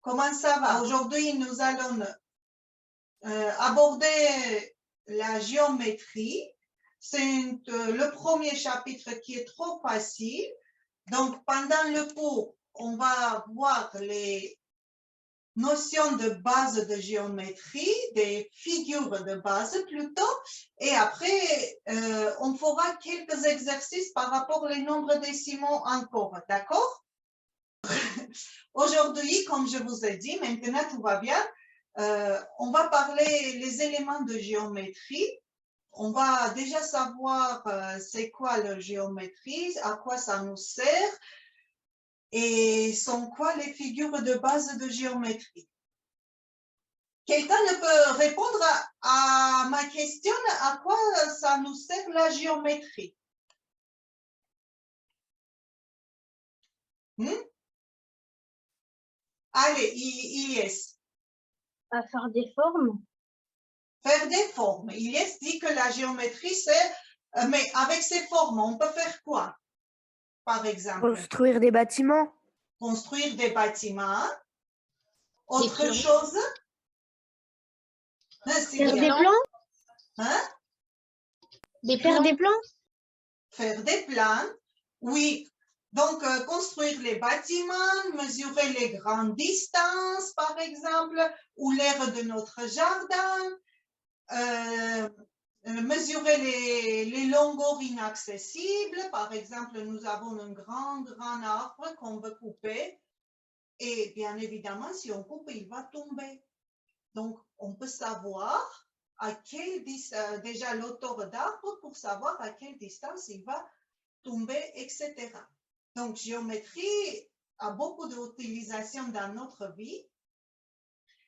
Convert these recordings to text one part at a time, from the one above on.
Comment ça va? Aujourd'hui, nous allons aborder la géométrie. C'est le premier chapitre qui est trop facile. Donc, pendant le cours, on va voir les notions de base de géométrie, des figures de base plutôt, et après, on fera quelques exercices par rapport aux nombres décimaux encore, d'accord? Aujourd'hui, comme je vous ai dit, maintenant tout va bien, on va parler les éléments de géométrie. On va déjà savoir c'est quoi la géométrie, à quoi ça nous sert, et sont quoi les figures de base de géométrie. Quelqu'un ne peut répondre à ma question, à quoi ça nous sert la géométrie? Allez, Ilyes. À faire des formes. Faire des formes. Ilyes dit que la géométrie, c'est... mais avec ces formes, on peut faire quoi, par exemple? Construire des bâtiments. Construire des bâtiments. Autre chose? Faire des plans. Hein? Faire des plans. Faire des plans, oui. Donc, construire les bâtiments, mesurer les grandes distances, par exemple, ou l'aire de notre jardin, mesurer les longueurs inaccessibles. Par exemple, nous avons un grand arbre qu'on veut couper. Et bien évidemment, si on coupe, il va tomber. Donc, on peut savoir à quelle distance, déjà l'auteur d'arbre pour savoir à quelle distance il va tomber, etc. Donc, géométrie a beaucoup d'utilisations dans notre vie.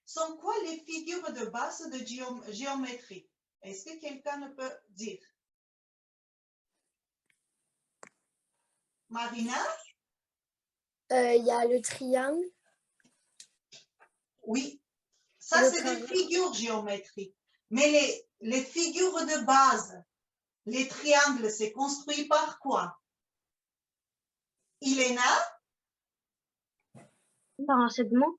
Sont quoi les figures de base de géométrie? Est-ce que quelqu'un ne peut dire? Marina? Il y a le triangle. Oui, ça c'est des figures géométriques. Mais les figures de base, les triangles, c'est construit par quoi? Ilena? Par un segment.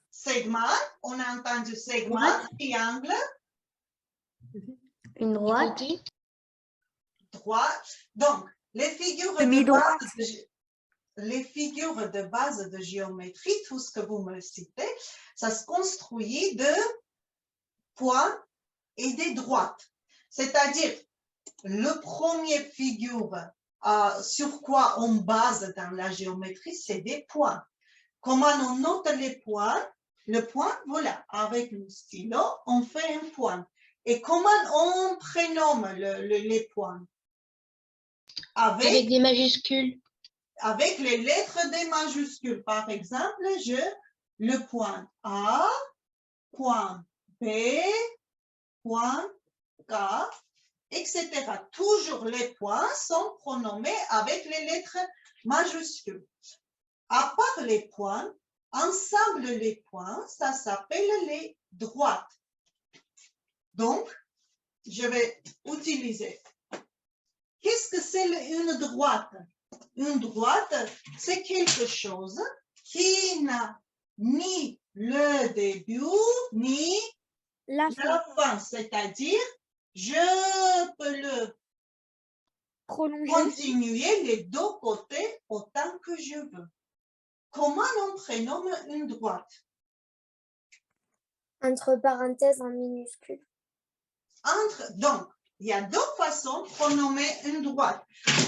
Segment, on a entendu segment, triangle. Une droite. Droite. Donc, les figures de base de géométrie, tout ce que vous me citez, ça se construit de points et des droites. C'est-à-dire, le premier figure sur quoi on base dans la géométrie, c'est des points. Comment on note les points? Le point, voilà, avec le stylo, on fait un point. Et comment on prénomme les points? Avec des majuscules. Avec les lettres des majuscules. Par exemple, le point A, point B, point K, etc. Toujours les points sont pronommés avec les lettres majuscules. À part les points, ensemble les points, ça s'appelle les droites. Donc, je vais utiliser. Qu'est-ce que c'est une droite? Une droite, c'est quelque chose qui n'a ni le début, ni la fin. C'est-à-dire, je peux le continuer les deux côtés autant que je veux. Comment on prénomme une droite? Entre parenthèses en minuscules. Donc, il y a deux façons de prénommer une droite.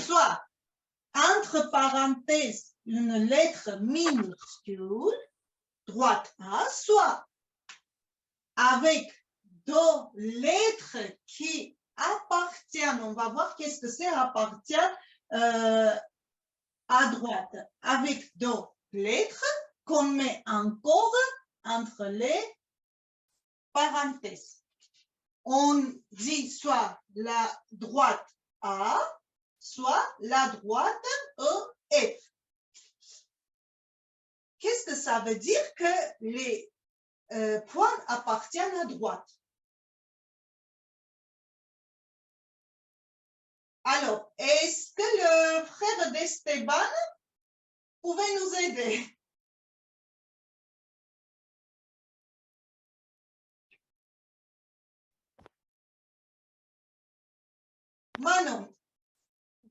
Soit entre parenthèses une lettre minuscule, droite A, soit avec deux lettres qui appartiennent, on va voir qu'est-ce que c'est appartient à droite, avec deux lettres qu'on met encore entre les parenthèses. On dit soit la droite A, soit la droite EF. Qu'est-ce que ça veut dire que les points appartiennent à droite? Alors, est-ce que le frère d'Esteban pouvait nous aider?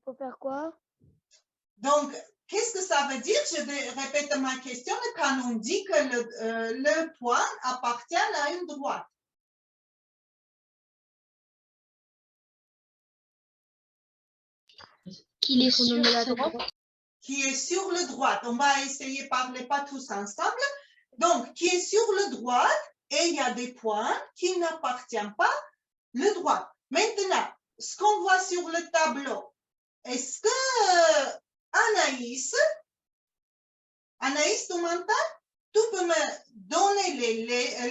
faut faire quoi? Donc, qu'est-ce que ça veut dire? Je vais répéter ma question. Quand on dit que le point appartient à une droite. Qu'il est sur la droite. Qui est sur le droite. On va essayer de parler pas tous ensemble. Donc, qui est sur le droite et il y a des points qui n'appartiennent pas le droit. Maintenant, ce qu'on voit sur le tableau, est-ce que Anaïs, tu m'entends? Tu peux me donner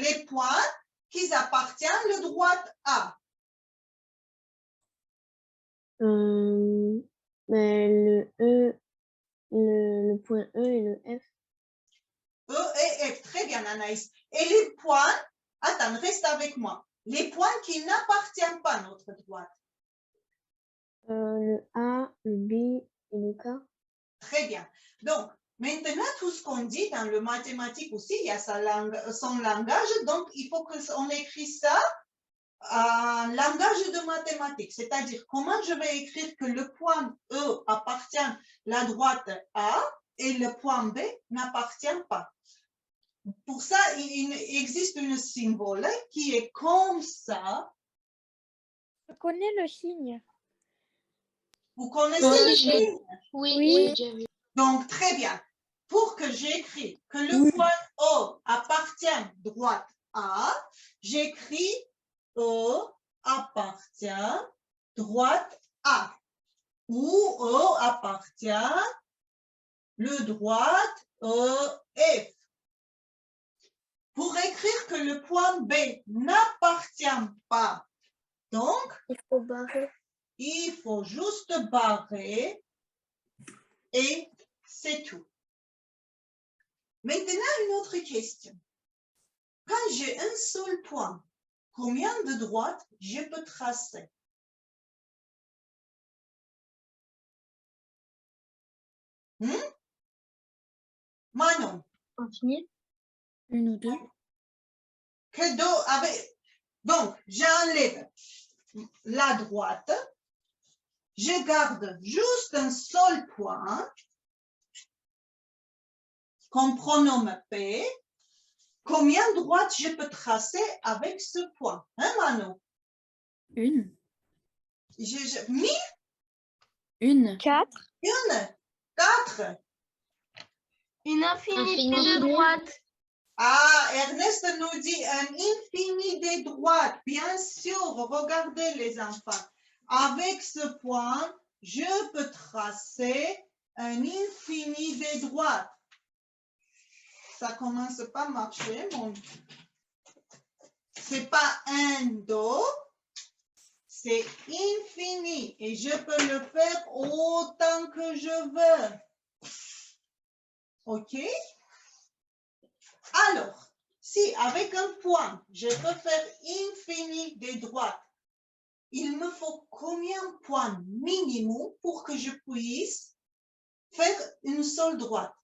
les points qui appartiennent le droite A. Le E, le point E et le F. E et F, très bien Anaïs. Et les points, attends, reste avec moi. Les points qui n'appartiennent pas à notre droite. Le A, le B et le K. Très bien. Donc, maintenant, tout ce qu'on dit dans le mathématique aussi, il y a son langage. Donc, il faut qu'on écrit ça en langage de mathématiques. C'est-à-dire, comment je vais écrire que le point E appartient à la droite A et le point B n'appartient pas. Pour ça, il existe un symbole qui est comme ça. Je connais le signe. Vous connaissez Oui, le je l'ai. signe? Oui, j'ai vu. Donc, très bien. Pour que j'écris que le point E appartient à droite A, j'écris E appartient droite A. Ou E appartient le droite F. Pour écrire que le point B n'appartient pas, donc, Il faut barrer. il faut juste barrer et c'est tout. Maintenant, une autre question. Quand j'ai un seul point, combien de droites je peux tracer? Manon. Infini. Une ou deux. Donc, j'enlève la droite. Je garde juste un seul point, comme pronom P. Combien de droites je peux tracer avec ce point? Hein, Manon? Une. Une? 4. Une? 4? Une infinité de droites. Ah, Ernest nous dit un infini de droites. Bien sûr, regardez les enfants. Avec ce point, je peux tracer un infini de droites. Ça commence pas à marcher, mon. C'est pas un do, c'est infini. Et je peux le faire autant que je veux. OK? Alors, si avec un point, je peux faire infini de droites, il me faut combien de points minimum pour que je puisse faire une seule droite?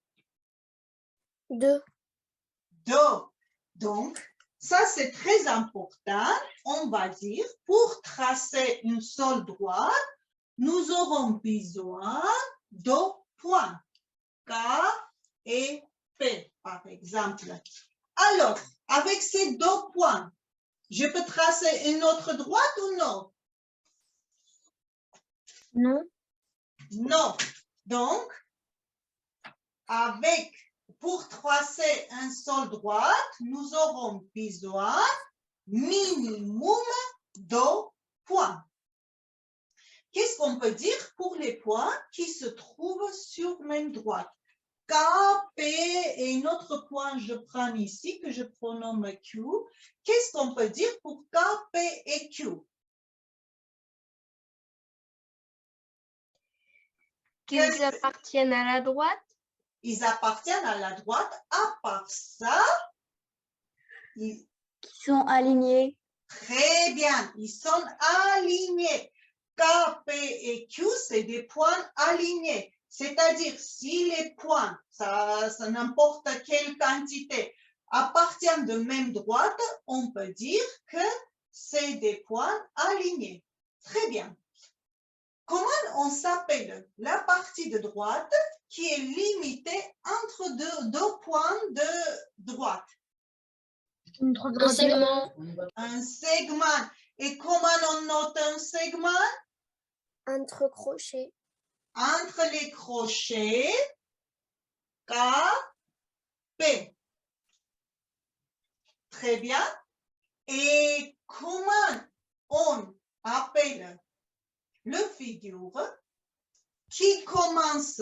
2. 2. Donc, ça c'est très important. On va dire, pour tracer une seule droite, nous aurons besoin de points. K et P, par exemple. Alors, avec ces 2 points, je peux tracer une autre droite ou non? Non. Non. Donc, pour tracer un seul droite, nous aurons besoin minimum de points. Qu'est-ce qu'on peut dire pour les points qui se trouvent sur même droite? K, P et un autre point, je prends ici, que je pronomme Q. Qu'est-ce qu'on peut dire pour K, P et Q? Qu'ils appartiennent à la droite. Ils appartiennent à la droite. À part ça, Qui sont alignés. Très bien, ils sont alignés. K, P et Q, c'est des points alignés. C'est-à-dire, si les points, ça n'importe quelle quantité, appartiennent de même droite, on peut dire que c'est des points alignés. Très bien. comment on s'appelle la partie de droite qui est limitée entre deux points de droite? Un segment. Un segment. Et comment on note un segment? Entre crochets. Entre les crochets K, P. Très bien. Et comment on appelle le figure qui commence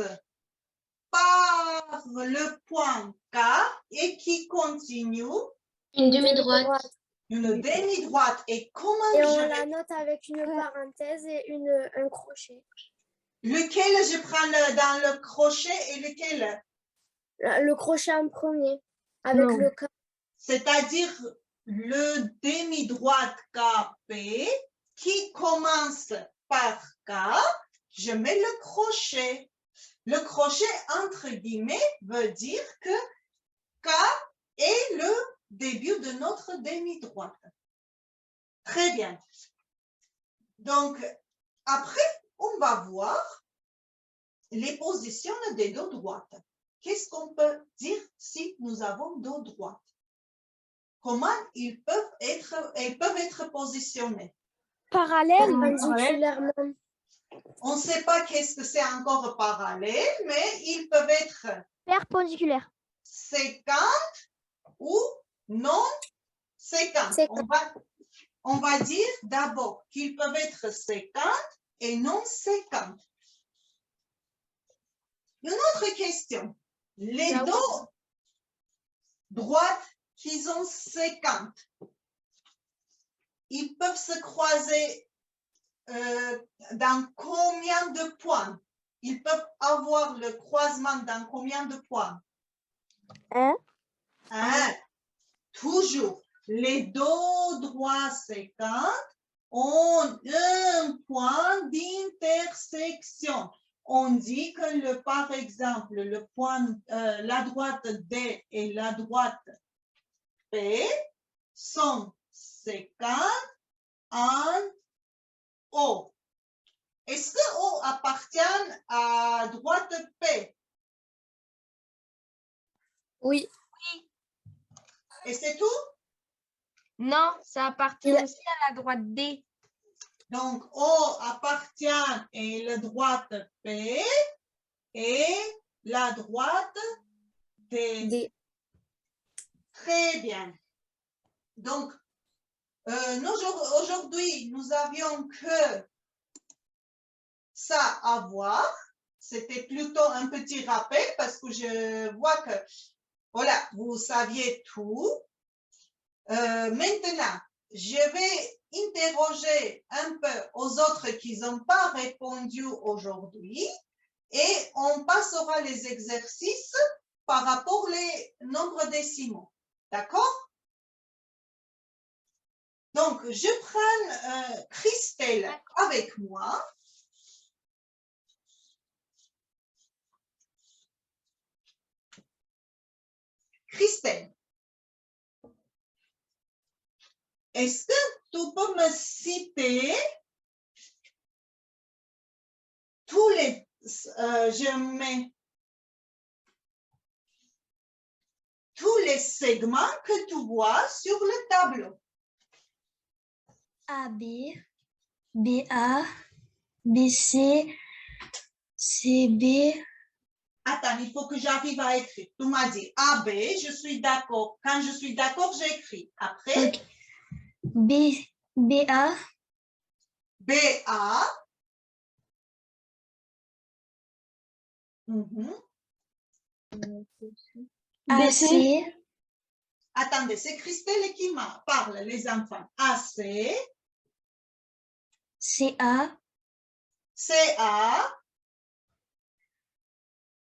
par le point K et qui continue Une demi-droite. une demi-droite? Et comment Et je on vais... la note avec une parenthèse et un crochet. Lequel je prends dans le crochet et lequel? Le crochet en premier, avec Non. le K. C'est-à-dire le demi-droite KP qui commence par K, je mets le crochet. Le crochet, entre guillemets, veut dire que K est le début de notre demi-droite. Très bien. Donc, après, on va voir les positions des dos droites. Qu'est-ce qu'on peut dire si nous avons dos droite? Comment elles peuvent être positionnés? Parallèlement. On ne sait pas qu'est-ce que c'est encore parallèle, mais ils peuvent être Perpendiculaire. séquentes ou non séquentes. On va dire d'abord qu'ils peuvent être séquentes et non séquentes. Une autre question. Les dos droites qui sont séquentes, ils peuvent se croiser dans combien de points? Ils peuvent avoir le croisement dans combien de points? Un. Toujours. Les dos droits séquents ont un point d'intersection. On dit que, par exemple, le point, la droite D et la droite P sont séquentes en O. Est-ce que O appartient à droite P? Oui. Et c'est tout? Non, ça appartient aussi à la droite D. Donc, O appartient à la droite P et la droite D. Très bien. Donc, aujourd'hui, nous avions que ça à voir. C'était plutôt un petit rappel parce que je vois que, voilà, vous saviez tout. Maintenant, je vais interroger un peu aux autres qui n'ont pas répondu aujourd'hui et on passera les exercices par rapport aux nombres décimaux. D'accord? Donc, je prends Christelle avec moi. Christelle, est-ce que tu peux me citer tous les... je mets tous les segments que tu vois sur le tableau. AB, BA, BC, CB. Attends, il faut que j'arrive à écrire. Tu m'as dit AB, je suis d'accord. Quand je suis d'accord, j'écris. Après, Okay. BA, BA. AC, Attendez, c'est Christelle qui parle, les enfants. AC, CA, CA,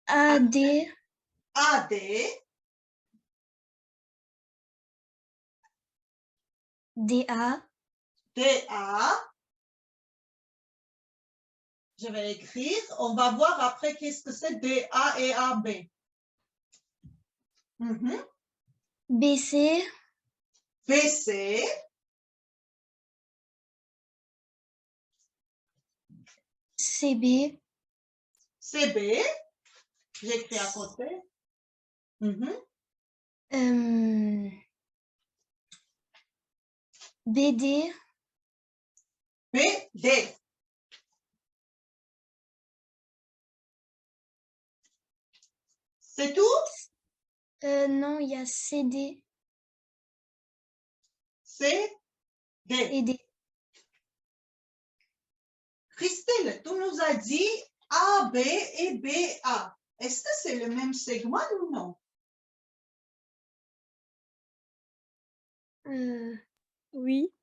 AD, AD, DA, DA. Je vais écrire. On va voir après qu'est-ce que c'est DA et AB. BC, BC, CB, CB, j'écris à côté. Mhm. BD, BD. C'est tout? non, il y a CD, CD. CD. Christelle, tu nous as dit AB et BA. Est-ce que c'est le même segment ou non? Oui.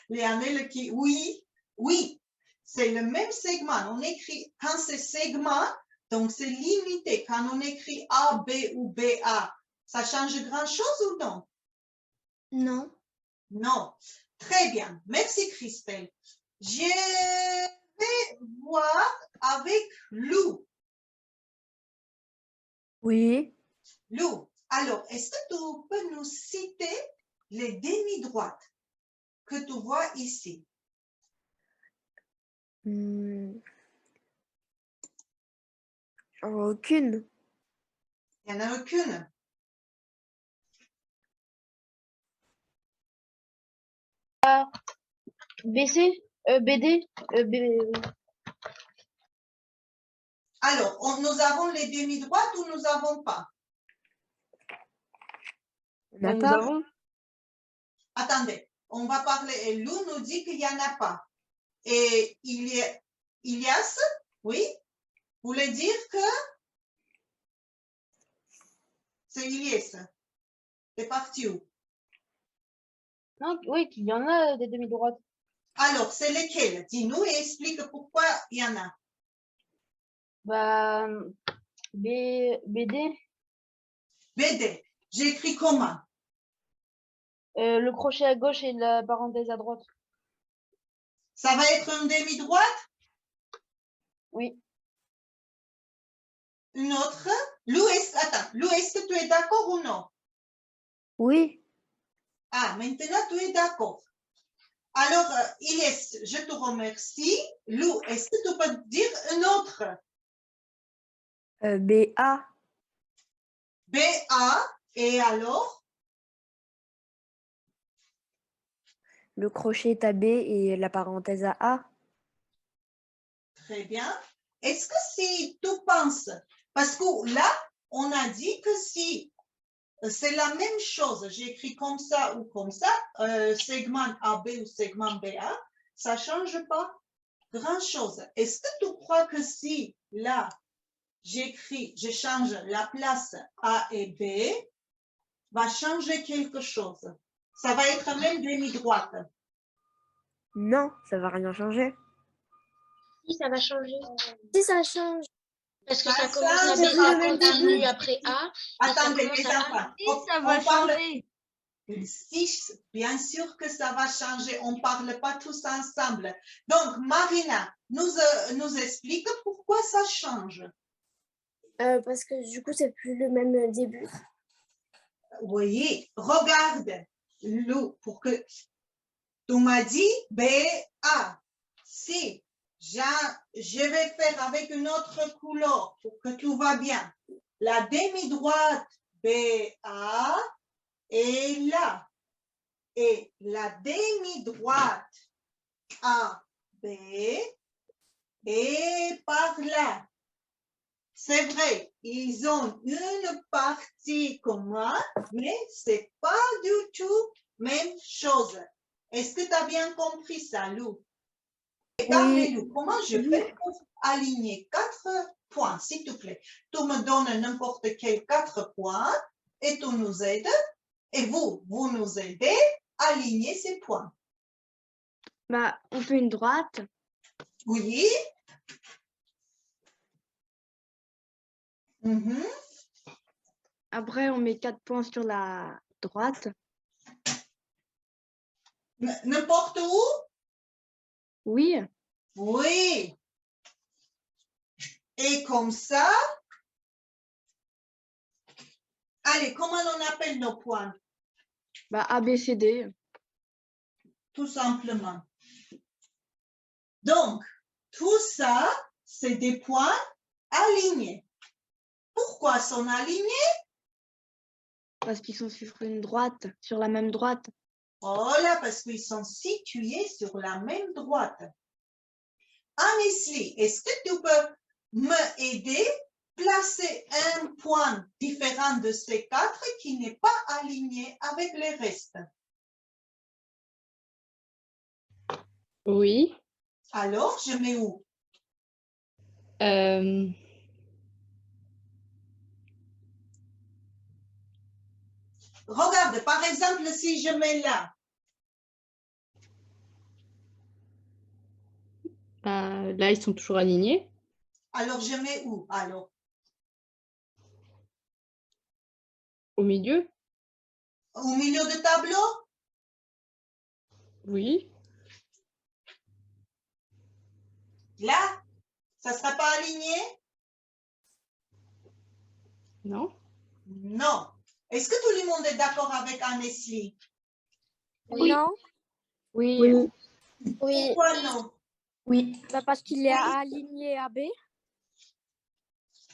Léanelle qui, oui, oui, c'est le même segment. On écrit, quand c'est segment, donc c'est limité. Quand on écrit A, B ou BA, ça change grand-chose ou non? Non. Non. Très bien. Merci, Christelle. Je vais voir avec Lou. Oui. Lou, alors, est-ce que tu peux nous citer les demi-droites que tu vois ici? Aucune. Il n'y en a aucune. BC, BD, Alors, nous avons les demi-droites ou nous n'avons pas? On n'a nous pas. avons. Attendez, on va parler. Et Lou nous dit qu'il n'y en a pas. Et Ilias, oui, voulait dire que c'est Ilias. C'est parti où? Non, oui, qu'il y en a des demi-droites. Alors, c'est lesquels? Dis-nous et explique pourquoi il y en a. Bah, BD, BD. J'écris comment? le crochet à gauche et la parenthèse à droite. Ça va être une demi-droite? Oui. Une autre? Lou, attends, Lou, est-ce que tu es d'accord ou non? Oui. Ah, maintenant tu es d'accord. Alors, Ilias, je te remercie. Lou, est-ce que tu peux dire un autre? BA. BA, et alors? Le crochet est à B et la parenthèse à A. Très bien. Est-ce que si tu penses, parce que là, on a dit que si c'est la même chose, j'écris comme ça ou comme ça, segment AB ou segment BA, ça ne change pas grand-chose. Est-ce que tu crois que si là, je change la place A et B, va changer quelque chose? Ça va être même demi-droite. Non, ça va rien changer. Si, ça va changer. Si ça change, Parce que Ça ça commence à change B, pas. ça continue après A. Attendez, commence les à A. enfants. Si, ça va changer. Si, bien sûr que ça va changer. On ne parle pas tous ensemble. Donc, Marina nous explique pourquoi ça change. parce que du coup, c'est plus le même début. Oui, regarde, Lou, pour que tu m'as dit BA. Si je vais faire avec une autre couleur pour que tout va bien. La demi-droite BA est là. Et la demi-droite AB est par là. C'est vrai, ils ont une partie commune, mais ce n'est pas du tout même chose. Est-ce que tu as bien compris ça, Lou? Regarde-le, comment je fais pour aligner 4 points, s'il te plaît? Tu me donnes n'importe quel 4 points et tu nous aides. Et vous nous aidez à aligner ces points. Bah, on fait une droite. Oui. Mhm. Après, on met 4 points sur la droite. N'importe où? Oui. Oui. Et comme ça, allez, comment on appelle nos points? Bah, A, B, C, D. Tout simplement. Donc, tout ça, c'est des points alignés. Pourquoi sont alignés? Parce qu'ils sont sur une droite, sur la même droite. Voilà, parce qu'ils sont situés sur la même droite. Anisli, est-ce que tu peux m'aider à placer un point différent de ces 4 qui n'est pas aligné avec les restes? Oui. Alors, je mets où? Regarde, par exemple, si je mets là, Là, ils sont toujours alignés. alors je mets où? Alors, Au milieu? au milieu du tableau? Oui. Là, ça ne sera pas aligné? Non. Non. Est-ce que tout le monde est d'accord avec Anesli? Oui. Non. Oui. Oui. Pourquoi non? Oui. Bah, parce qu'il est aligné à B.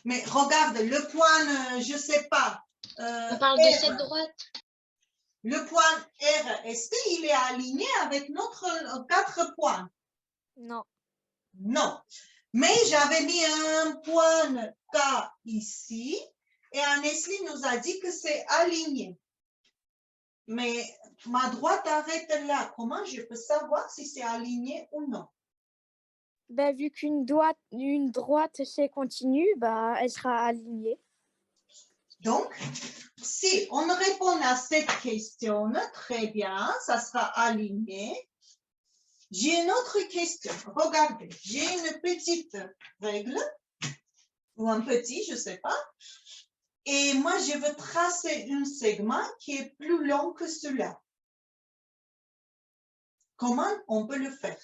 Mais regarde, le point, je ne sais pas. On parle de R, cette droite. le point R, est-ce qu'il est aligné avec notre 4 points? Non. Non. Mais j'avais mis un point K ici et Anesli nous a dit que c'est aligné. Mais ma droite arrête là. Comment je peux savoir si c'est aligné ou non? Ben, vu qu'une droite c'est continu, bah, elle sera alignée. Donc, si on répond à cette question, très bien, ça sera aligné. J'ai une autre question. Regardez, j'ai une petite règle, ou un petit, je ne sais pas. Et moi, je veux tracer un segment qui est plus long que celui-là. Comment on peut le faire?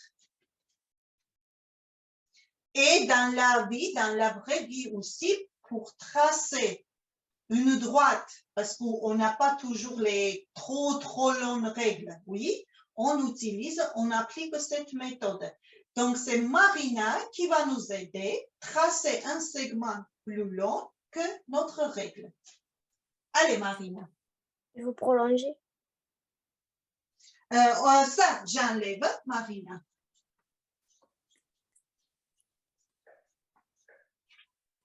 Et dans la vie, dans la vraie vie aussi, pour tracer une droite, parce qu'on n'a pas toujours les trop longues règles, oui, on applique cette méthode. Donc, c'est Marina qui va nous aider à tracer un segment plus long que notre règle. Allez, Marina. Je vais prolonger. Ça, j'enlève, Marina.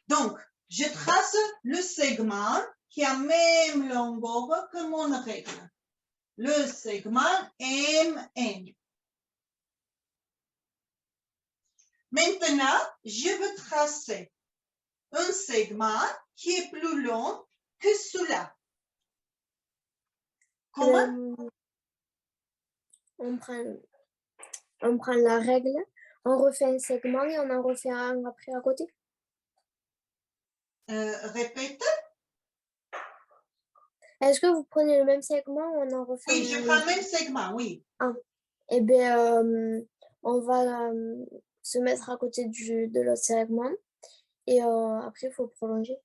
Donc, je trace le segment qui a même longueur que mon règle. Le segment MN. Maintenant, je veux tracer un segment qui est plus long que celui-là. Comment? On prend la règle, on refait un segment et on en refait un après à côté. Répète. Est-ce que vous prenez le même segment ou on en refait Oui, je prends le même segment, oui. Eh bien, on va se mettre à côté de l'autre segment et après, il faut prolonger.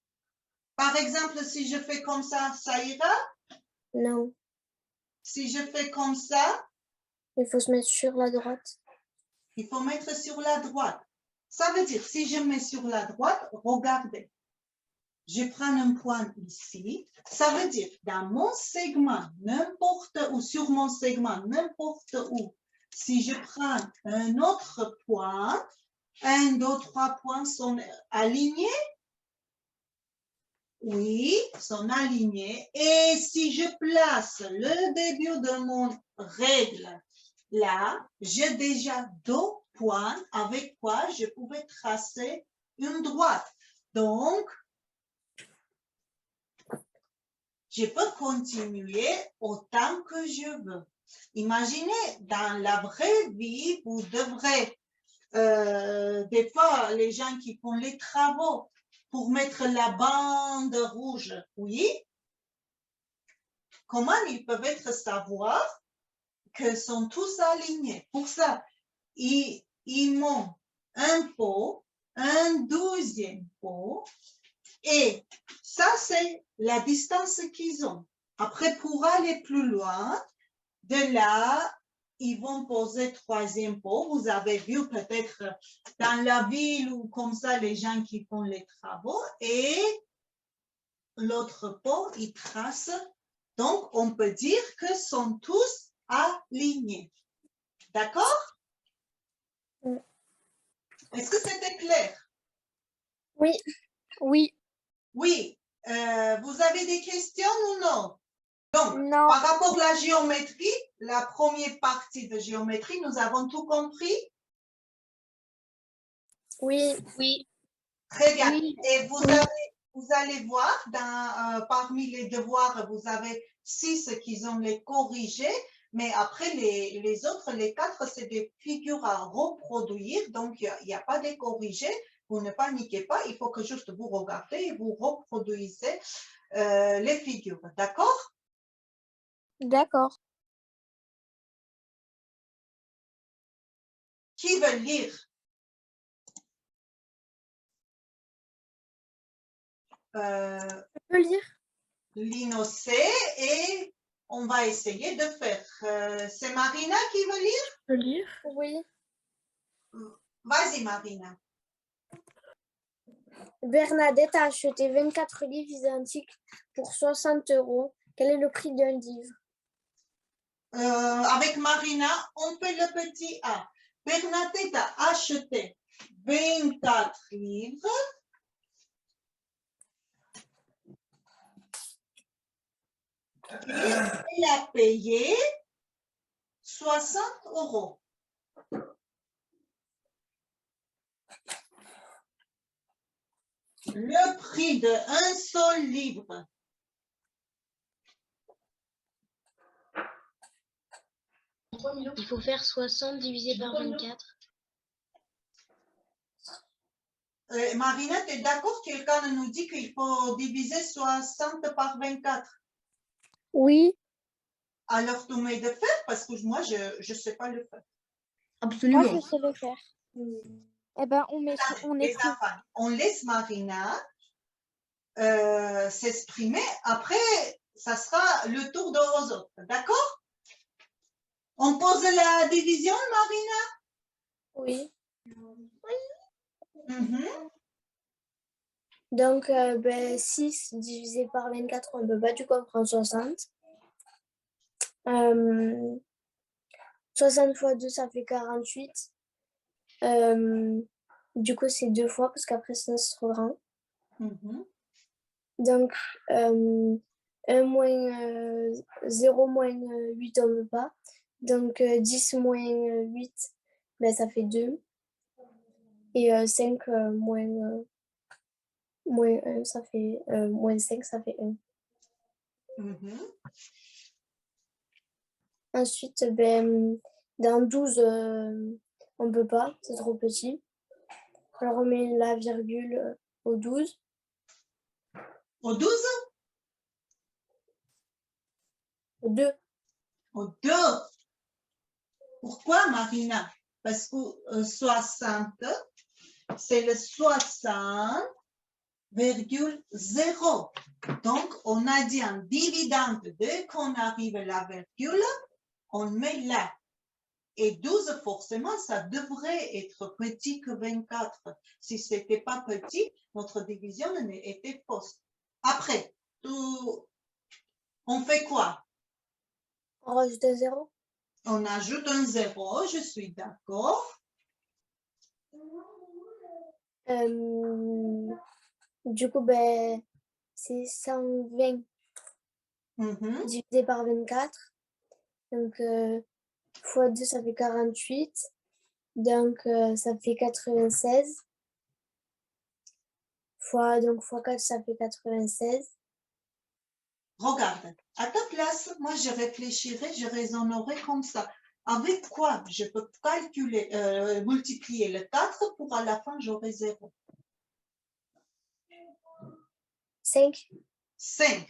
Par exemple, si je fais comme ça ira? Non, Si je fais comme ça, il faut se mettre sur la droite. il faut mettre sur la droite. Ça veut dire, si je mets sur la droite, regardez. Je prends un point ici. Ça veut dire, dans mon segment, n'importe où, sur mon segment, n'importe où, si je prends un autre point, 1, 2, 3 points sont alignés. Oui, sont alignés. Et si je place le début de mon règle là, j'ai déjà 2 points avec quoi je pouvais tracer une droite. Donc, je peux continuer autant que je veux. Imaginez, dans la vraie vie, vous devrez, des fois, les gens qui font les travaux pour mettre la bande rouge, oui, comment ils peuvent être savoir que sont tous alignés? Pour ça, ils m'ont un pot, un deuxième pot, et ça, c'est la distance qu'ils ont. Après, pour aller plus loin, de là ils vont poser troisième pot. Vous avez vu peut-être dans la ville ou comme ça les gens qui font les travaux. Et l'autre pot, ils tracent. Donc, on peut dire que sont tous alignés. D'accord? Mm. Est-ce que c'était clair? Oui. Oui. Oui. Vous avez des questions ou non? Donc, Non. par rapport à la géométrie, la première partie de géométrie, nous avons tout compris? Oui. Oui. Très bien. Oui. Et vous allez voir, parmi les devoirs, vous avez 6 qui ont les corrigés, mais après les autres, les 4, c'est des figures à reproduire, donc il n'y a pas de corrigés. Vous ne paniquez pas, il faut que juste vous regardez et vous reproduisez les figures. D'accord? D'accord. Qui veut lire? Je peux lire? L'innocé et on va essayer de faire. C'est Marina qui veut lire? Je peux lire. Oui. Vas-y, Marina. Bernadette a acheté 24 livres identiques pour 60 €. Quel est le prix d'un livre? Avec Marina, on fait le petit A. Bernadette a acheté 24 livres. Elle a payé 60 €. Le prix d'un seul livre. Il faut faire 60 divisé par 24. Marina, tu es d'accord? Quelqu'un nous dit qu'il faut diviser 60 par 24. Oui. Alors, tu m'aides de faire parce que moi, je ne sais pas le faire. Absolument. Moi, je sais le faire. Eh ben, on Les écrit. enfants, on laisse Marina s'exprimer. Après, ça sera le tour de aux autres. D'accord? On pose la division, Marina? Oui. Mhm. Donc, 6 divisé par 24, on ne peut pas du coup prendre 60. 60 fois 2, ça fait 48. Du coup, c'est 2 fois parce qu'après, sinon, c'est trop grand. Mhm. Donc, 1 moins 0 moins 8, on ne peut pas. Donc, 10 moins 8, ben, ça fait 2. Et 5 moins 1, ça fait moins 5, ça fait 1. Mhm. Ensuite, ben, dans 12, on ne peut pas, c'est trop petit. Alors, on met la virgule au 12. Au 12? Au 2. Au 2. Pourquoi, Marina? Parce que 60, c'est le 60,0. Donc, on a dit en dividende, dès qu'on arrive à la virgule, on met là. Et 12, forcément, ça devrait être petit que 24. Si ce n'était pas petit, notre division était fausse. Après, on fait quoi? On rajoute un 0. On ajoute un 0, je suis d'accord. Du coup, ben, c'est 120 divisé par 24. Donc, fois 2, ça fait 48. Donc, ça fait 96. Donc, fois 4, ça fait 96. Regarde, à ta place, moi, je réfléchirais, je raisonnerais comme ça. Avec quoi je peux calculer, multiplier le 4 pour à la fin, j'aurai 0. 5. 5.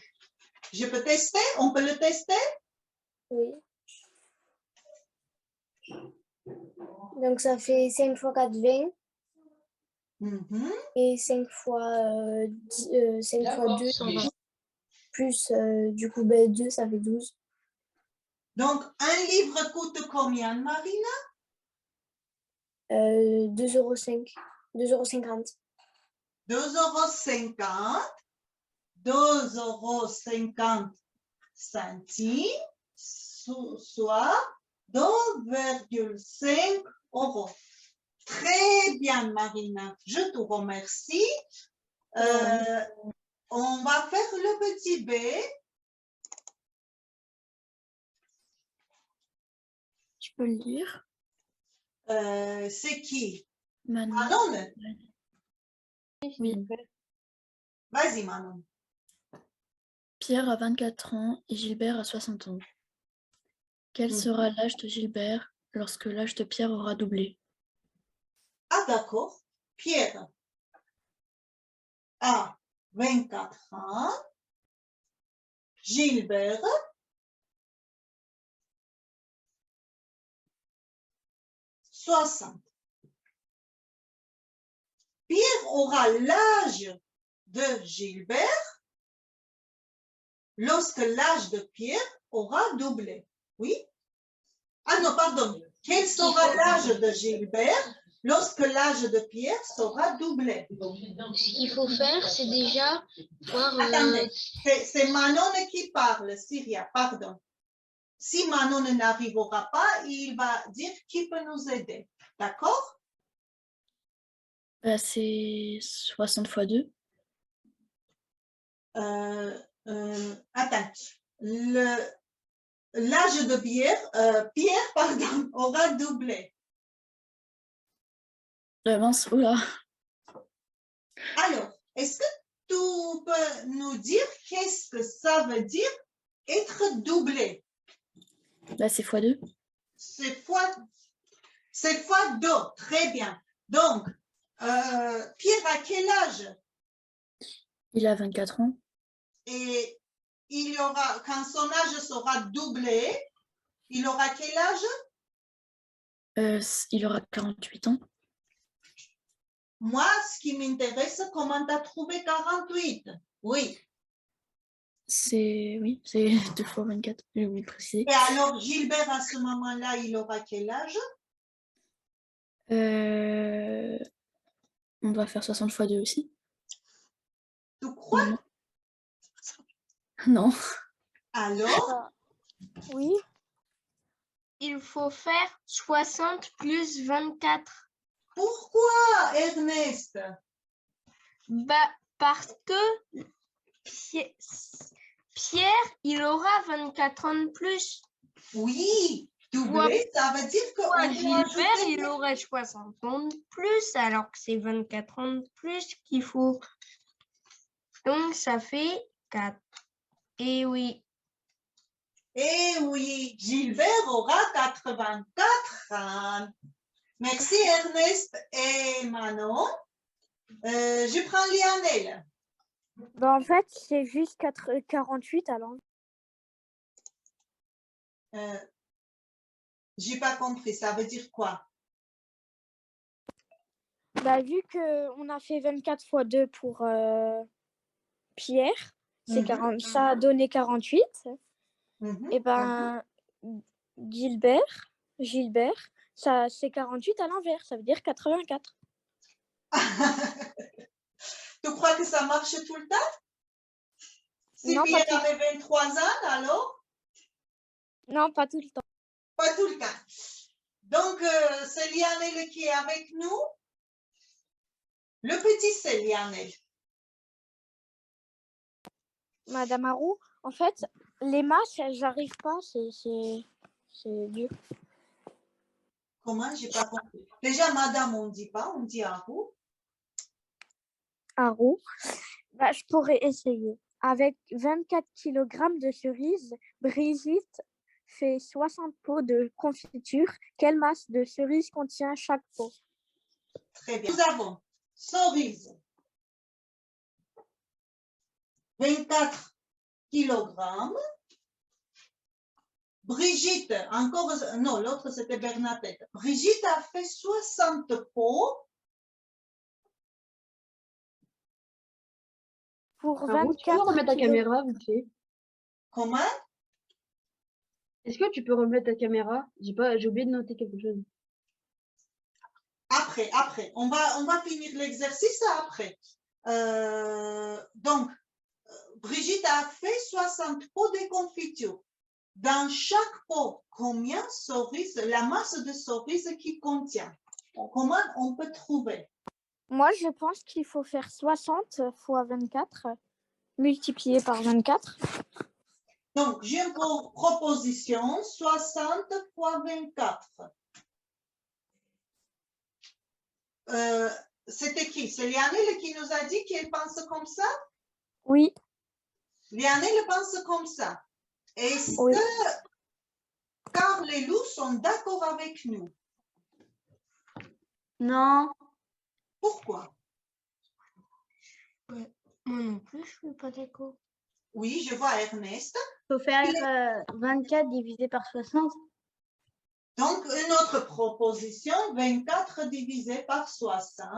Je peux tester? On peut le tester? Oui. Donc, ça fait 5 fois 4, 20. Et 5 fois 2, 120. plus du coup, ben, 2, ça fait 12. Donc, un livre coûte combien, Marina? 2,50 €. 2,50 2,50 €. 2,50 €, soit 2,5 €. Très bien, Marina. Je te remercie. On va faire le petit B. Tu peux le lire? C'est qui? Manon. Manon? Oui. Vas-y, Manon. Pierre a 24 ans et Gilbert a 60 ans. Quel sera l'âge de Gilbert lorsque l'âge de Pierre aura doublé? Ah, d'accord. Pierre a 24 ans. Gilbert ,60. Pierre aura l'âge de Gilbert lorsque l'âge de Pierre aura doublé. Oui? Ah non, pardon. Quel sera l'âge de Gilbert lorsque l'âge de Pierre sera doublé? Ce qu'il faut faire, c'est déjà voir. Attendez, c'est Manon qui parle, Syria, pardon. Si Manon n'arrivera pas, il va dire qui peut nous aider. D'accord? Bah, c'est 60 fois 2. Attends. L'âge de Pierre, pardon, aura doublé. Mince, oula. Alors, est-ce que tu peux nous dire qu'est-ce que ça veut dire être doublé? Bah, c'est fois 2. C'est fois 2. Très bien. Donc, Pierre a quel âge? Il a 24 ans. Et il aura, quand son âge sera doublé, il aura quel âge? Il aura 48 ans. Moi, ce qui m'intéresse, comment tu as trouvé 48? Oui. Oui, c'est 2 fois 24, j'ai oublié de préciser. Et alors, Gilbert, à ce moment-là, il aura quel âge? On va faire 60 fois 2 aussi. Tu crois? Non. Alors? Oui. Il faut faire 60 plus 24. Pourquoi, Ernest? Bah, parce que Pierre, il aura 24 ans de plus. Oui, doublé, ça veut dire que Moi, Gilbert, il aurait 60 ans de plus, alors que c'est 24 ans de plus qu'il faut. Donc, ça fait 4. Et oui. Eh oui, Gilbert aura 84 ans. Merci Ernest et Manon. Je prends Lionel. Bah, en fait, c'est juste 48 alors. J'ai pas compris, ça veut dire quoi? Bah, vu qu'on a fait 24 fois 2 pour Pierre, ça a donné 48. Et ben, Gilbert, ça c'est 48 à l'envers, ça veut dire 84. Tu crois que ça marche tout le temps? Si Non, Pierre pas tout. avait 23 ans, alors? Non, pas tout le temps. Pas tout le temps. Donc, c'est Lionel qui est avec nous. Le petit, c'est Lionel. Madame Arou, en fait, les maths, j'arrive pas, c'est dur. Comment? J'ai pas compris. Déjà, madame, on dit pas, on dit Arou. Arou, bah, je pourrais essayer. Avec 24 kg de cerises, Brigitte fait 60 pots de confiture. Quelle masse de cerises contient chaque pot? Très bien. Nous avons cerises, 24 kg. Brigitte, encore, non, l'autre c'était Bernadette. Brigitte a fait 60 pots. Pour Tu peux 24 remettre ta kilos. caméra vite fait? Comment? Est-ce que tu peux remettre ta caméra? J'ai oublié de noter quelque chose. Après. On va finir l'exercice après. Donc, Brigitte a fait 60 pots de confiture. Dans chaque pot, combien cerises, la masse de cerises qui contient? Comment on peut trouver? Moi, je pense qu'il faut faire 60 fois 24 multiplié par 24. Donc, j'ai une proposition 60 fois 24. C'était qui? C'est Lianelle qui nous a dit qu'elle pense comme ça? Oui. Lianelle pense comme ça. Est-ce Oui. que Carl et Lou sont d'accord avec nous? Non. Pourquoi? Moi non plus, je suis pas d'accord. Oui, je vois Ernest. Il faut faire 24 divisé par 60. Donc, une autre proposition, 24 divisé par 60.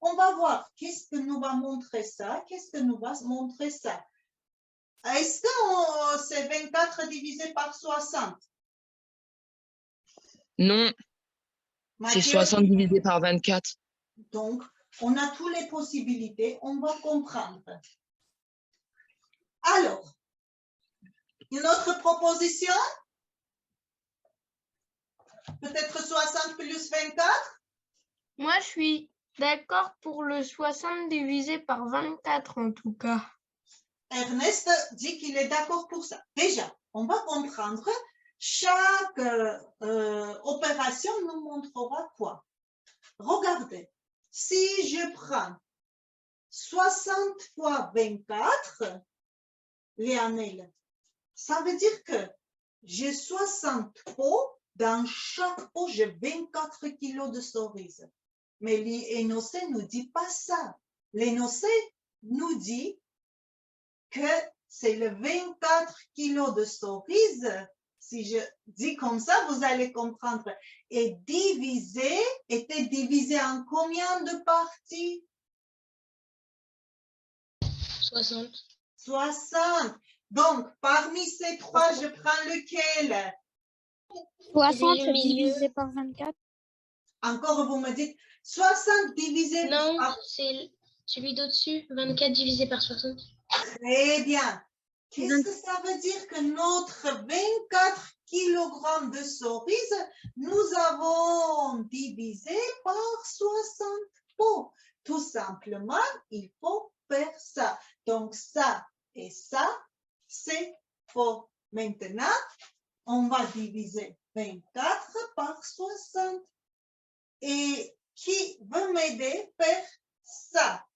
On va voir qu'est-ce que nous va montrer ça, qu'est-ce que nous va montrer ça. Est-ce que c'est 24 divisé par 60? Non, c'est Mathieu? 60 divisé par 24. Donc, on a toutes les possibilités, on va comprendre. Alors, une autre proposition? Peut-être 60 plus 24? Moi, je suis d'accord pour le 60 divisé par 24 en tout cas. Ernest dit qu'il est d'accord pour ça. Déjà, on va comprendre. Chaque opération nous montrera quoi. Regardez, si je prends 60 fois 24, Lianelle, ça veut dire que j'ai 60 pots. Dans chaque pot, j'ai 24 kilos de cerises. Mais l'énoncé ne nous dit pas ça. L'énoncé nous dit que c'est le 24 kilos de cerises. Si je dis comme ça, vous allez comprendre. Et était divisé en combien de parties? 60. 60. Donc, parmi ces trois, je prends lequel? 60 le milieu. divisé par 24. Encore, vous me dites 60 divisé Non, par... c'est celui d'au-dessus. 24 divisé par 60. Très bien. Qu'est-ce que ça veut dire que notre 24 kilogrammes de cerises, nous avons divisé par 60 pots? Tout simplement, il faut faire ça. Donc, ça et ça, c'est faux. Maintenant, on va diviser 24 par 60. Et qui veut m'aider à faire ça?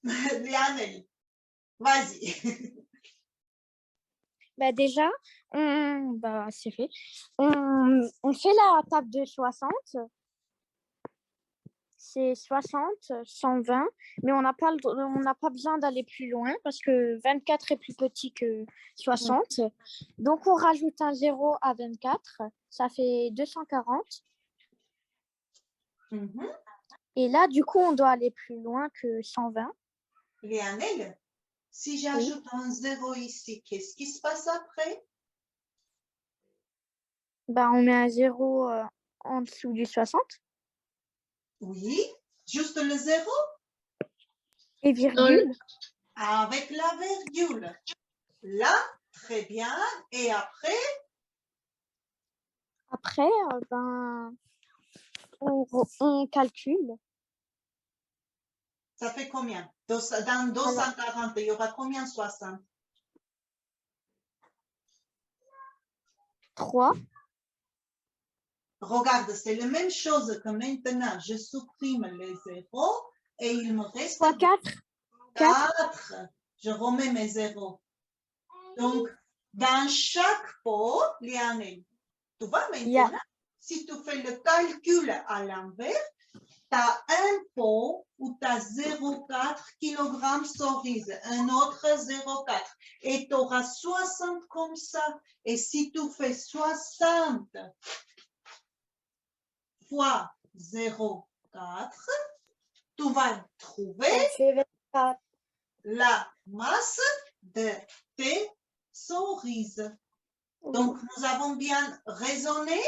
Lianelle, vas-y. Bah déjà, c'est fait. On fait la table de 60. C'est 60, 120, mais on n'a pas besoin d'aller plus loin parce que 24 est plus petit que 60. Donc, on rajoute un 0 à 24, ça fait 240. Et là, du coup, on doit aller plus loin que 120. Lianelle, si j'ajoute un 0 ici, qu'est-ce qui se passe après? Bah, on met un 0 en dessous du 60. Oui, juste le 0? Et virgule. Avec la virgule. Là, très bien. Et après? Après, on calcule. Ça fait combien? Dans 240, il y aura combien 60? 3. Regarde, c'est la même chose que maintenant. Je supprime les zéros et il me reste 4. 4. Je remets mes zéros. Donc, dans chaque pot, Lianelle, tu vois maintenant, si tu fais le calcul à l'envers, tu as un pot où tu as 0,4 kg cerises, un autre 0,4. Et tu auras 60 comme ça. Et si tu fais 60 fois 0,4, tu vas trouver la masse de tes cerises. Donc, nous avons bien raisonné.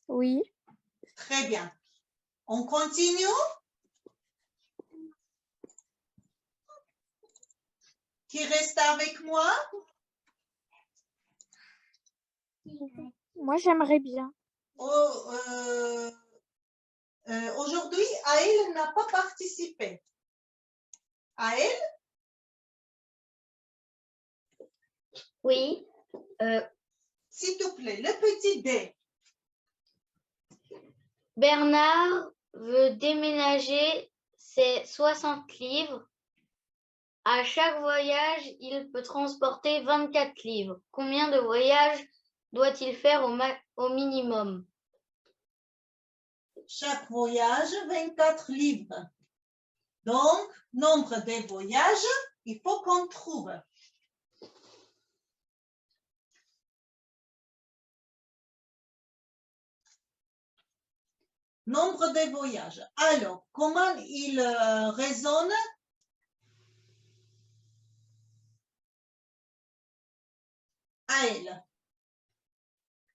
Oui. Très bien. On continue. Qui reste avec moi? Moi, j'aimerais bien. Aujourd'hui, Aël n'a pas participé. Aël? Oui. S'il te plaît, le petit dé. Bernard veut déménager ses 60 livres. À chaque voyage, il peut transporter 24 livres. Combien de voyages doit-il faire au minimum? Chaque voyage, 24 livres. Donc, nombre de voyages, il faut qu'on trouve. Nombre de voyages. Alors, comment il raisonne? Aël.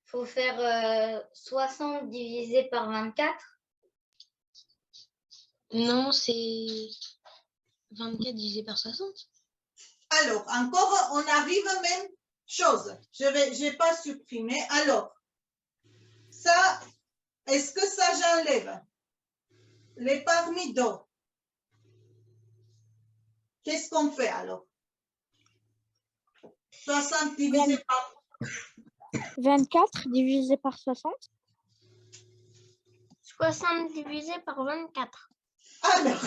Il faut faire 60 divisé par 24. Non, c'est 24 divisé par 60. Alors, encore, on arrive à même chose. Je vais pas supprimer. Alors, ça, est-ce que ça j'enlève? Les parmi d'or. Qu'est-ce qu'on fait alors? 60 divisé par 24 divisé par 60. 60 divisé par 24. Alors,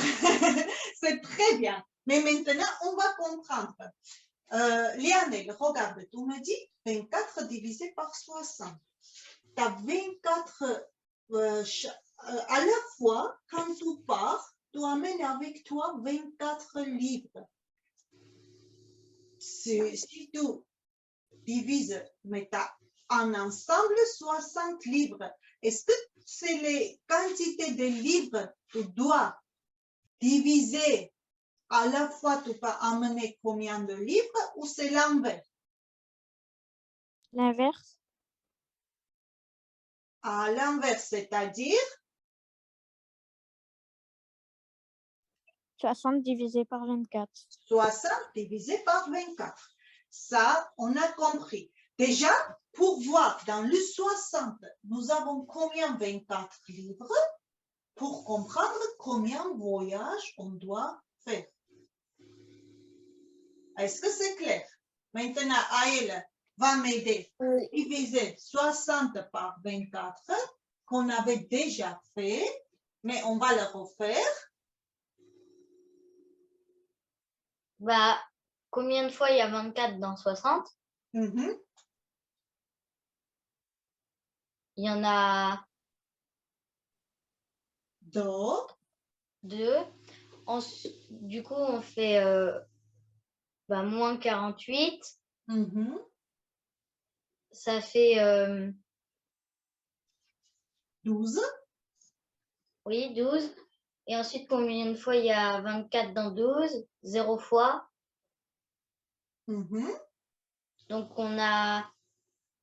c'est très bien. Mais maintenant, on va comprendre. Lionel, regarde, tu me dis 24 divisé par 60. Tu as 24 à la fois, quand tu pars, tu amènes avec toi 24 livres. Si tu divises, mais tu as en ensemble 60 livres. Est-ce que c'est les quantités de livres que tu dois diviser à la fois, tu peux amener combien de livres ou c'est l'envers? L'inverse. À l'inverse, c'est-à-dire 60 divisé par 24. 60 divisé par 24. Ça, on a compris. Déjà, pour voir dans le 60, nous avons combien 24 livres pour comprendre combien de voyages on doit faire. Est-ce que c'est clair? Maintenant, Aël va m'aider. Diviser 60 par 24 qu'on avait déjà fait, mais on va le refaire. Bah, combien de fois il y a 24 dans 60? Mhm. Il y en a deux. Du coup, on fait moins 48. Mhm. Ça fait 12. Oui, 12. Et ensuite, combien de fois il y a 24 dans 12? 0 fois. Mhm. Donc, on a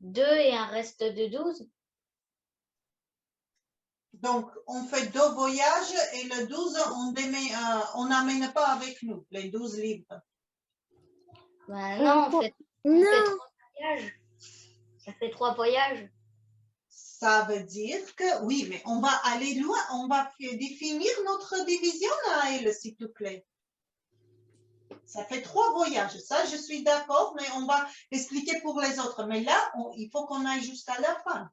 2 et un reste de 12. Donc, on fait 2 voyages et le 12, on n'amène pas avec nous, les 12 livres. Bah, non, on fait 3 voyages. Ça fait 3 voyages. Ça veut dire que, oui, mais on va aller loin, on va définir notre division, Naël, s'il te plaît. Ça fait 3 voyages, ça je suis d'accord, mais on va expliquer pour les autres. Mais là, il faut qu'on aille jusqu'à la fin.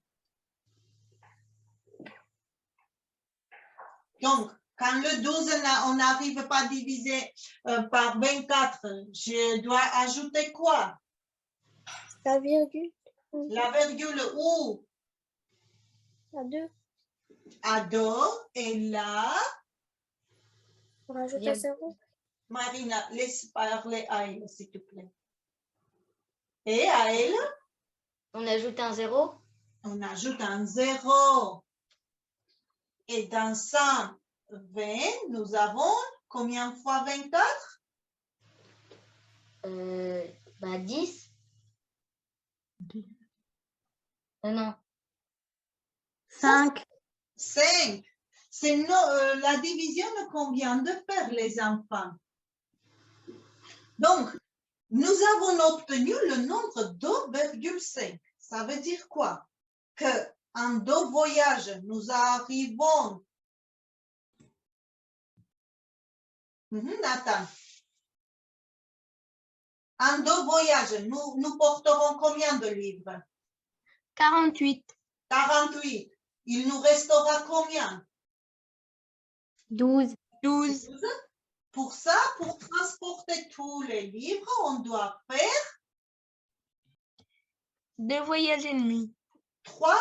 Donc, quand le 12, on n'arrive pas à diviser par 24, je dois ajouter quoi? La virgule. La virgule où? À 2. À 2. Et là, On rajoute un 0. Marina, laisse parler à elle, s'il te plaît. Et à elle? On ajoute un 0. On ajoute un 0. Et dans 120, nous avons combien fois 24? 10. Non. 5. 5. C'est la division qu'on vient de faire, les enfants. Donc, nous avons obtenu le nombre 2,5. Ça veut dire quoi? qu'en 2 voyages, nous arrivons. Nathan. En 2 voyages, nous porterons combien de livres? 48. 48. Il nous restera combien? 12. 12. Pour ça, pour transporter tous les livres, on doit faire 2 voyages et demi. 3.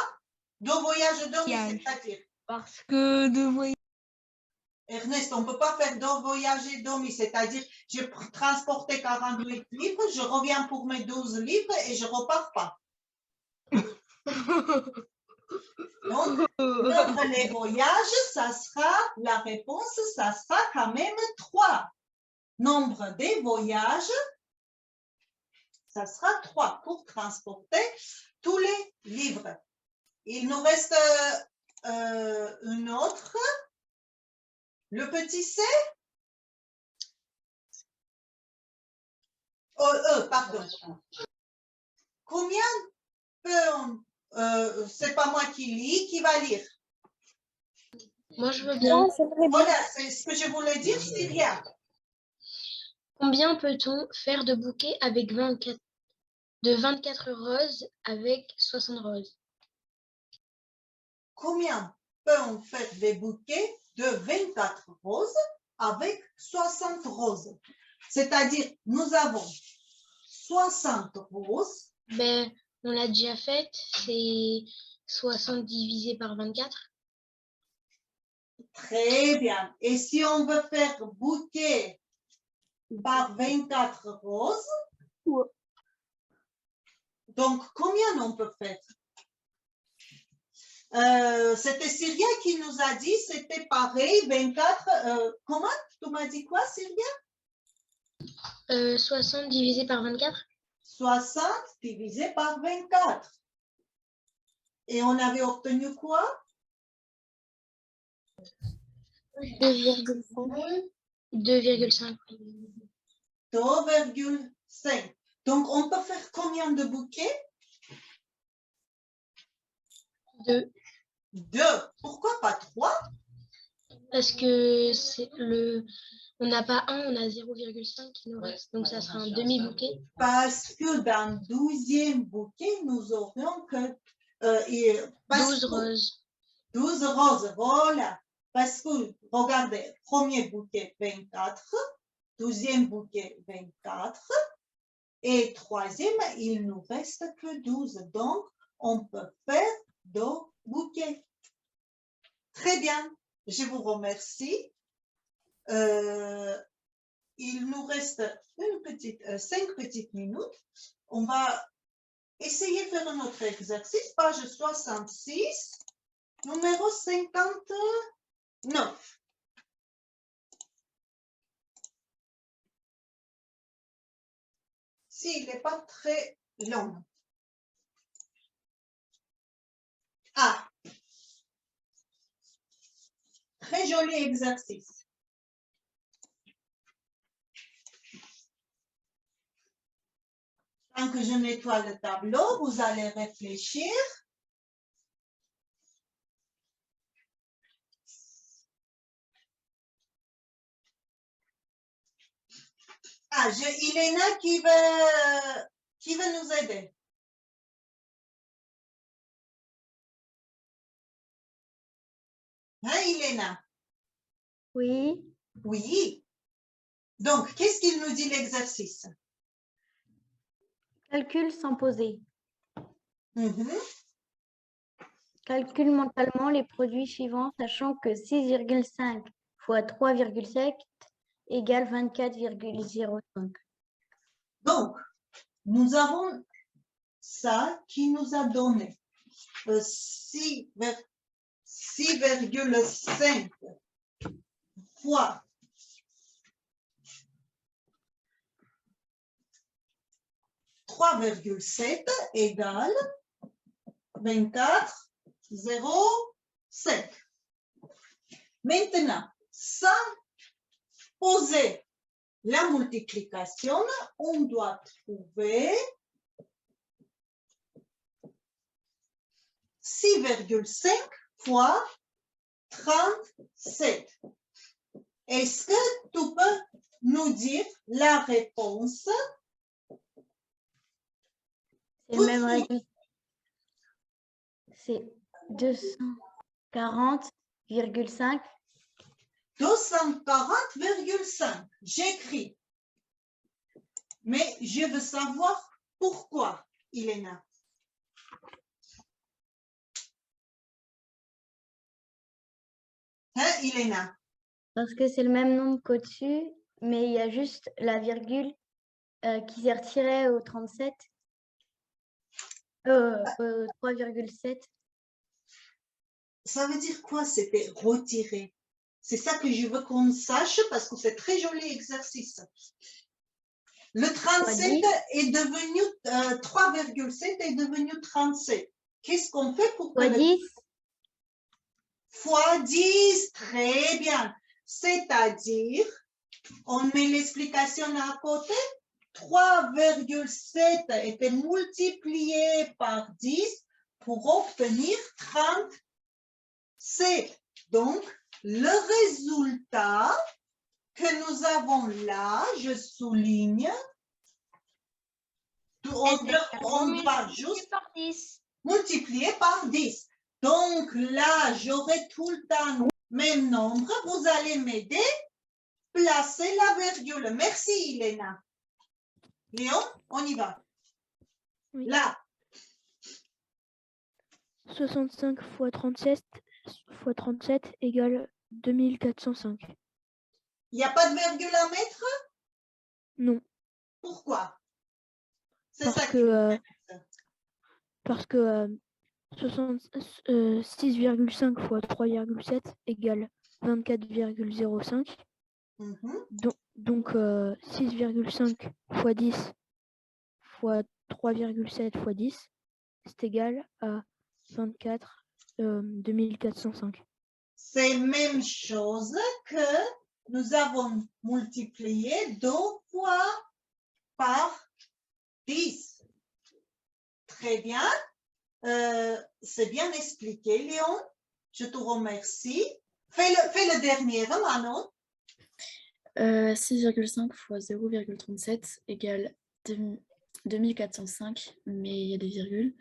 2 voyages et demi, c'est-à-dire. Parce que 2 voyages. Ernest, on ne peut pas faire 2 voyages et demi, c'est-à-dire, je transportais 48 livres, je reviens pour mes 12 livres et je ne repars pas. Donc, nombre les voyages, ça sera, la réponse, ça sera quand même 3. Nombre des voyages, ça sera 3 pour transporter tous les livres. Il nous reste une autre. Le petit C. Pardon. Combien peut c'est pas moi qui lis, qui va lire? Moi, je veux bien. Voilà, c'est ce que je voulais dire, Sylvia. Combien peut-on faire de bouquets avec 24 roses avec 60 roses? Combien peut-on faire des bouquets de 24 roses avec 60 roses? C'est-à-dire, nous avons 60 roses. Ben, on l'a déjà fait, c'est 60 divisé par 24. Très bien. Et si on veut faire bouquet par 24 roses, donc combien on peut faire? C'était Sylvia qui nous a dit, c'était pareil, 24. Comment? Tu m'as dit quoi, Sylvia? 60 divisé par 24. 60 divisé par 24. Et on avait obtenu quoi? 2,5. 2,5. 2,5. Donc, on peut faire combien de bouquets? 2. 2. Pourquoi pas 3? Parce que on n'a pas 1, on a 0,5 qui nous reste. Donc, ça sera un demi-bouquet. Parce que dans le 12e bouquet, nous aurions que 12 roses. 12 roses, voilà. Parce que, regardez, premier bouquet 24, 12e bouquet 24, et 3e, il nous reste que 12. Donc, on peut faire 2 bouquets. Très bien, je vous remercie. Il nous reste 5 petites minutes. On va essayer de faire un autre exercice, page 66, numéro 59. S'il n'est pas très long. Ah, très joli exercice. Tant que je nettoie le tableau, vous allez réfléchir. Ah, Iléna qui veut nous aider. Hein, Iléna? Oui. Oui. Donc, qu'est-ce qu'il nous dit l'exercice? Calcul sans poser. Mhm. Calcule mentalement les produits suivants, sachant que 6,5 fois 3,7 égale 24,05. Donc, nous avons ça qui nous a donné 6,5 fois 3,7 égale 24,05. Maintenant, sans poser la multiplication, on doit trouver 6,5 fois 37. Est-ce que tu peux nous dire la réponse? C'est le même résultat. C'est 240,5. 240,5. J'écris. Mais je veux savoir pourquoi, Elena. Hein, Elena? Parce que c'est le même nombre qu'au-dessus, mais il y a juste la virgule qui s'est retirée au 37. 3,7. Ça veut dire quoi, c'était retiré? C'est ça que je veux qu'on sache parce que c'est très joli exercice. Le 37 est devenu 3,7 est devenu 37. Qu'est-ce qu'on fait pour que Fois 10. Fois 10, très bien. C'est-à-dire, on met l'explication à côté. 3,7 était multiplié par 10 pour obtenir 37. Donc, le résultat que nous avons là, je souligne, on va juste multiplier par 10. Donc là, j'aurai tout le temps le même nombre. Vous allez m'aider. Placez la virgule. Merci, Elena. Léon, on y va. Oui. Là. 65 fois 37 égale 2405. Il n'y a pas de virgule à mettre? Non. Pourquoi? Parce que 6,5 fois 3,7 égale 24,05. Donc 6,5 fois 10 fois 3,7 fois 10, c'est égal à 24,2405. C'est la même chose que nous avons multiplié 2 fois par 10. Très bien. C'est bien expliqué, Léon. Je te remercie. Fais le dernier, Manon. 6,5 fois 0,37 égale 2405, mais il y a des virgules.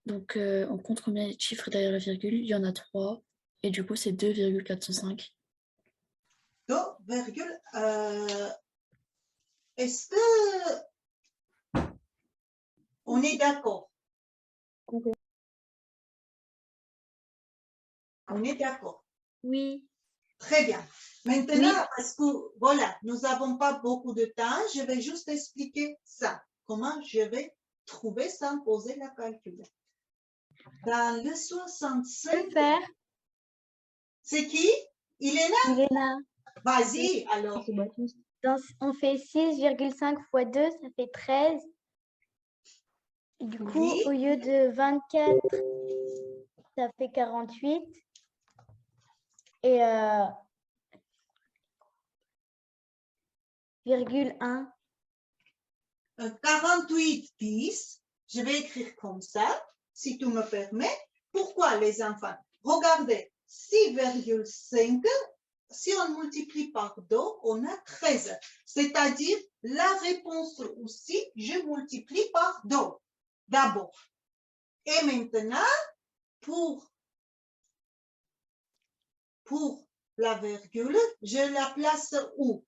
Donc, on compte combien il y a de chiffres derrière la virgule. Il y en a 3, et du coup, c'est 2,405. Est-ce que on est d'accord? On est d'accord? Oui. Très bien. Maintenant, parce que voilà, nous n'avons pas beaucoup de temps, je vais juste expliquer ça. Comment je vais trouver sans poser la calcul. Dans le 65. C'est qui? Elena? Vas-y, alors. On fait 6,5 fois 2, ça fait 13. Du coup, au lieu de 24, ça fait 48. Et 1. 48 10, je vais écrire comme ça, si tu me permets. Pourquoi les enfants? Regardez, 6,5, si on multiplie par 2, on a 13. C'est-à-dire, la réponse aussi, je multiplie par 2 d'abord. Et maintenant, pour la virgule, je la place où?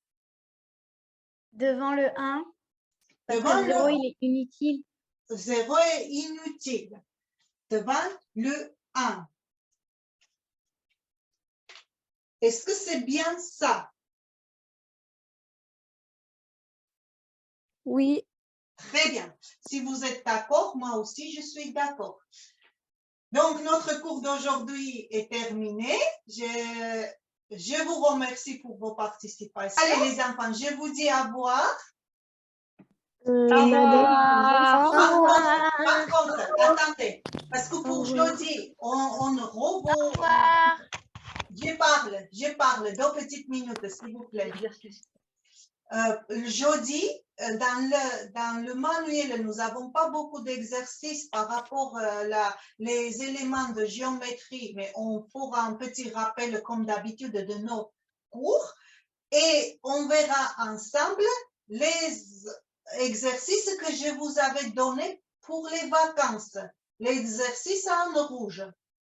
Devant le 1. Parce Devant que 0, il est inutile. 0 est inutile. Devant le 1. Est-ce que c'est bien ça? Oui. Très bien. Si vous êtes d'accord, moi aussi, je suis d'accord. Donc, notre cours d'aujourd'hui est terminé. Je vous remercie pour vos participations. Allez, les enfants, je vous dis à boire. Par contre, attendez, parce que pour jeudi, on revoit. Je parle, 2 petites minutes, s'il vous plaît. Jeudi, dans le manuel, nous n'avons pas beaucoup d'exercices par rapport les éléments de géométrie, mais on fera un petit rappel comme d'habitude de nos cours et on verra ensemble les exercices que je vous avais donnés pour les vacances, l'exercice en rouge,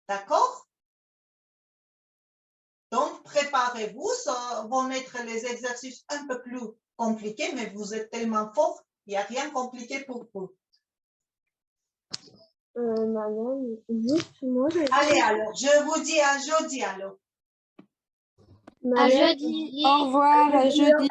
d'accord? Donc, préparez-vous, ça vont être les exercices un peu plus compliqués, mais vous êtes tellement forts, il n'y a rien de compliqué pour vous. Madame, juste moi. Allez, alors, je vous dis à jeudi, alors. À jeudi. Au revoir, à jeudi.